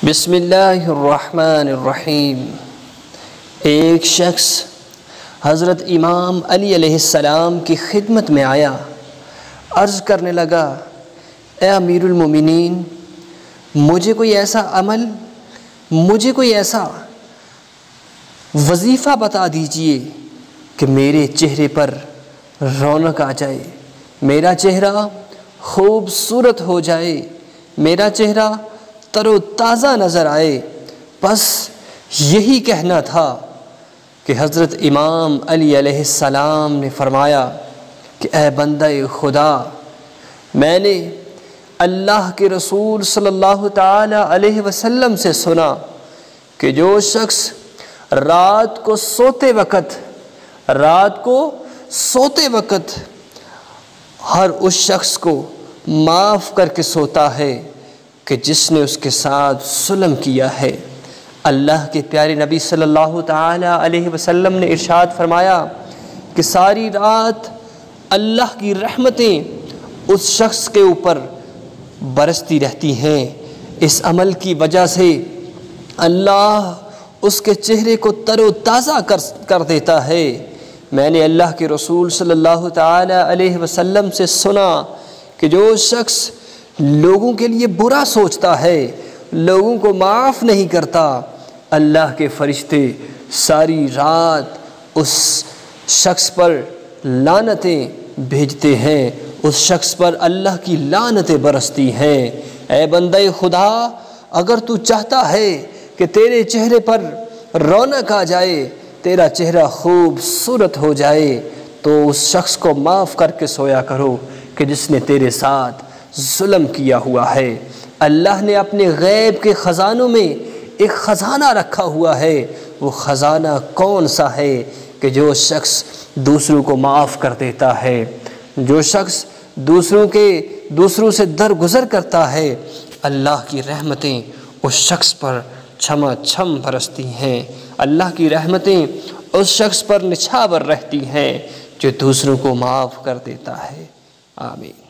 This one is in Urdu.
بسم اللہ الرحمن الرحیم۔ ایک شخص حضرت امام علی علیہ السلام کی خدمت میں آیا، عرض کرنے لگا، اے امیر المومنین، مجھے کوئی ایسا وظیفہ بتا دیجئے کہ میرے چہرے پر رونق آ جائے، میرا چہرہ خوبصورت ہو جائے، میرا چہرہ تر و تازہ نظر آئے۔ بس یہی کہنا تھا کہ حضرت امام علی علیہ السلام نے فرمایا کہ اے بندہ خدا، میں نے اللہ کے رسول صلی اللہ تعالی علیہ وسلم سے سنا کہ جو شخص رات کو سوتے وقت ہر اس شخص کو معاف کر کے سوتا ہے کہ جس نے اس کے ساتھ ظلم کیا ہے۔ اللہ کے پیارے نبی صلی اللہ تعالی علیہ وسلم نے ارشاد فرمایا کہ ساری رات اللہ کی رحمتیں اس شخص کے اوپر برستی رہتی ہیں۔ اس عمل کی وجہ سے اللہ اس کے چہرے کو تر و تازہ کر دیتا ہے۔ میں نے اللہ کے رسول صلی اللہ تعالی علیہ وسلم سے سنا کہ جو شخص لوگوں کے لیے برا سوچتا ہے، لوگوں کو معاف نہیں کرتا، اللہ کے فرشتے ساری رات اس شخص پر لعنتیں بھیجتے ہیں، اس شخص پر اللہ کی لعنتیں برستی ہیں۔ اے بندہ خدا، اگر تو چاہتا ہے کہ تیرے چہرے پر رونق آ جائے، تیرا چہرہ خوبصورت ہو جائے، تو اس شخص کو معاف کر کے سویا کرو کہ جس نے تیرے ساتھ ظلم کیا ہوا ہے۔ اللہ نے اپنے غیب کے خزانوں میں ایک خزانہ رکھا ہوا ہے۔ وہ خزانہ کون سا ہے؟ کہ جو شخص دوسروں کو معاف کر دیتا ہے، جو شخص دوسروں سے درگزر کرتا ہے، اللہ کی رحمتیں اس شخص پر چھما چھم برستی ہیں۔ اللہ کی رحمتیں اس شخص پر نچھاور رہتی ہیں جو دوسروں کو معاف کر دیتا ہے۔ آمین۔